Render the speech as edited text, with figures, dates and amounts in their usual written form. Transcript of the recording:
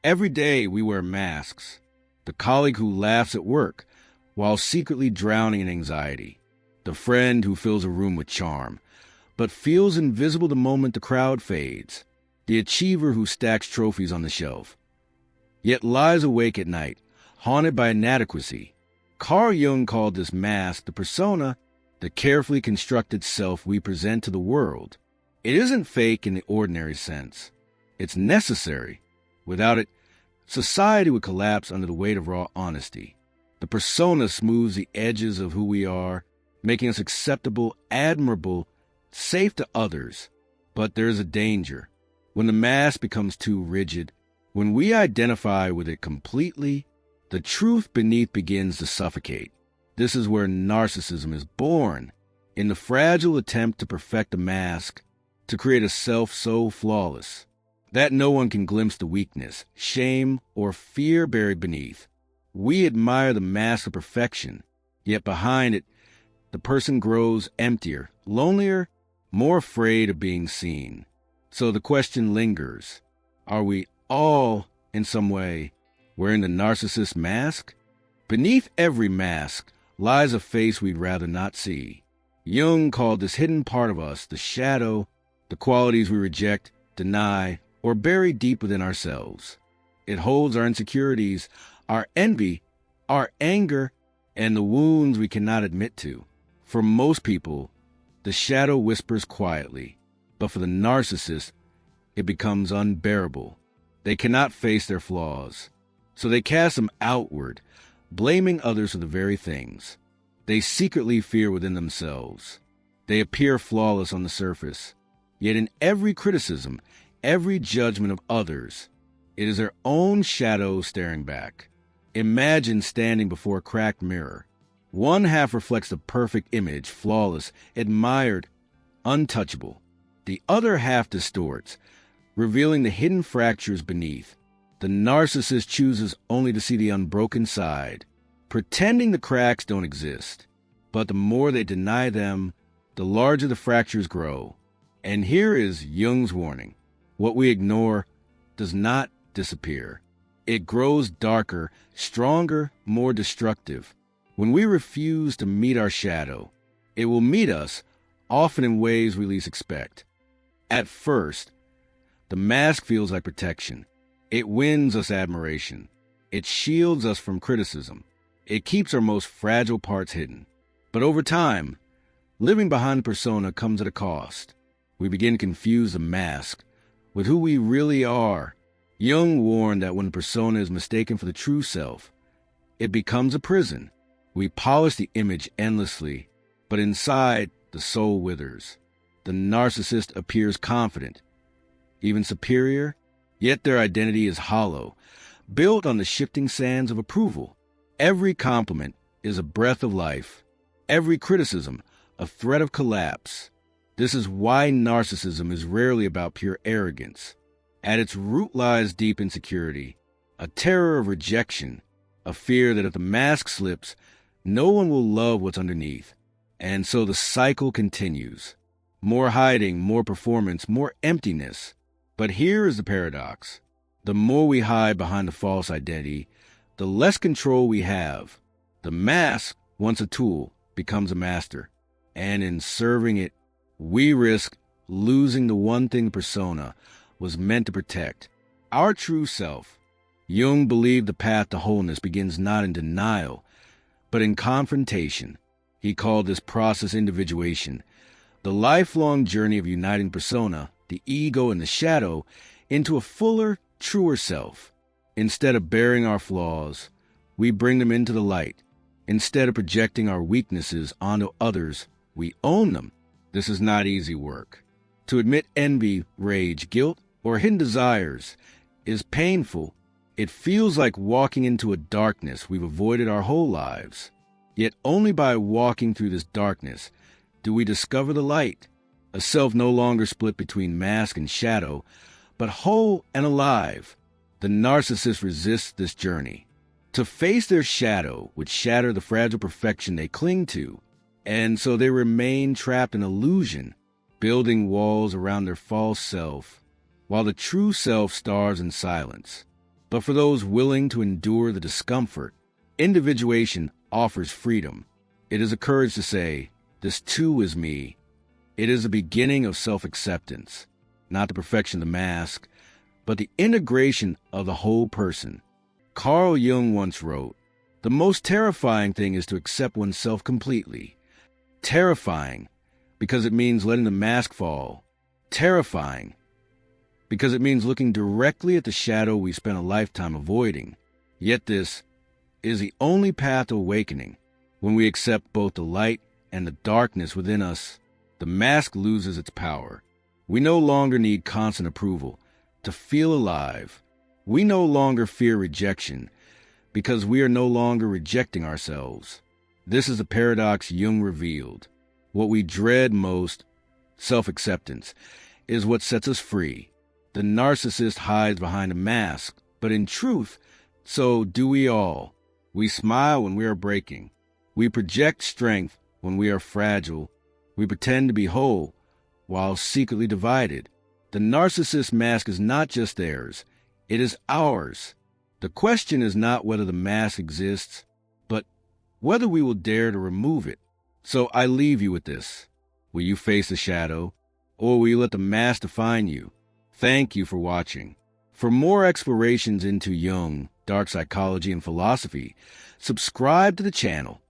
Every day we wear masks. The colleague who laughs at work while secretly drowning in anxiety. The friend who fills a room with charm, but feels invisible the moment the crowd fades. The achiever who stacks trophies on the shelf, yet lies awake at night, haunted by inadequacy. Carl Jung called this mask the persona, the carefully constructed self we present to the world. It isn't fake in the ordinary sense. It's necessary. Without it, society would collapse under the weight of raw honesty. The persona smooths the edges of who we are, making us acceptable, admirable, safe to others. But there's a danger. When the mask becomes too rigid, when we identify with it completely, the truth beneath begins to suffocate. This is where narcissism is born, in the fragile attempt to perfect a mask, to create a self so flawless that no one can glimpse the weakness, shame, or fear buried beneath. We admire the mask of perfection, yet behind it, the person grows emptier, lonelier, more afraid of being seen. So the question lingers, are we all, in some way, wearing the narcissist mask? Beneath every mask lies a face we'd rather not see. Jung called this hidden part of us the shadow, the qualities we reject, deny, or bury deep within ourselves. It holds our insecurities, our envy, our anger, and the wounds we cannot admit to. For most people, the shadow whispers quietly, but for the narcissist, it becomes unbearable. They cannot face their flaws, so they cast them outward, blaming others for the very things they secretly fear within themselves. They appear flawless on the surface, yet in every criticism, every judgment of others, it is their own shadow staring back. Imagine standing before a cracked mirror. One half reflects the perfect image, flawless, admired, untouchable. The other half distorts, revealing the hidden fractures beneath. The narcissist chooses only to see the unbroken side, pretending the cracks don't exist. But the more they deny them, the larger the fractures grow. And here is Jung's warning. What we ignore does not disappear. It grows darker, stronger, more destructive. When we refuse to meet our shadow, it will meet us, often in ways we least expect. At first, the mask feels like protection. It wins us admiration. It shields us from criticism. It keeps our most fragile parts hidden. But over time, living behind the persona comes at a cost. We begin to confuse the mask with who we really are. Jung warned that when the persona is mistaken for the true self, it becomes a prison. We polish the image endlessly, but inside, the soul withers. The narcissist appears confident, even superior, yet their identity is hollow, built on the shifting sands of approval. Every compliment is a breath of life, every criticism a threat of collapse. This is why narcissism is rarely about pure arrogance. At its root lies deep insecurity, a terror of rejection, a fear that if the mask slips, no one will love what's underneath. And so the cycle continues. More hiding, more performance, more emptiness. But here is the paradox. The more we hide behind the false identity, the less control we have. The mask, once a tool, becomes a master. And in serving it, we risk losing the one thing the persona was meant to protect, our true self. Jung believed the path to wholeness begins not in denial, but in confrontation. He called this process individuation, the lifelong journey of uniting persona, the ego and the shadow, into a fuller, truer self. Instead of bearing our flaws, we bring them into the light. Instead of projecting our weaknesses onto others, we own them. This is not easy work. To admit envy, rage, guilt, or hidden desires is painful. It feels like walking into a darkness we've avoided our whole lives. Yet only by walking through this darkness do we discover the light, a self no longer split between mask and shadow, but whole and alive. The narcissist resists this journey. To face their shadow would shatter the fragile perfection they cling to, and so they remain trapped in illusion, building walls around their false self, while the true self starves in silence. But for those willing to endure the discomfort, individuation offers freedom. It is a courage to say, "This too is me." It is a beginning of self-acceptance, not the perfection of the mask, but the integration of the whole person. Carl Jung once wrote, "The most terrifying thing is to accept oneself completely." Terrifying, because it means letting the mask fall. Terrifying, because it means looking directly at the shadow we spent a lifetime avoiding. Yet this is the only path to awakening. When we accept both the light and the darkness within us, the mask loses its power. We no longer need constant approval to feel alive. We no longer fear rejection because we are no longer rejecting ourselves. This is the paradox Jung revealed. What we dread most, self-acceptance, is what sets us free. The narcissist hides behind a mask, but in truth, so do we all. We smile when we are breaking. We project strength when we are fragile. We pretend to be whole while secretly divided. The narcissist mask is not just theirs, it is ours. The question is not whether the mask exists, but whether we will dare to remove it. So I leave you with this. Will you face the shadow, or will you let the mask define you? Thank you for watching. For more explorations into Jung, dark psychology, and philosophy, subscribe to the channel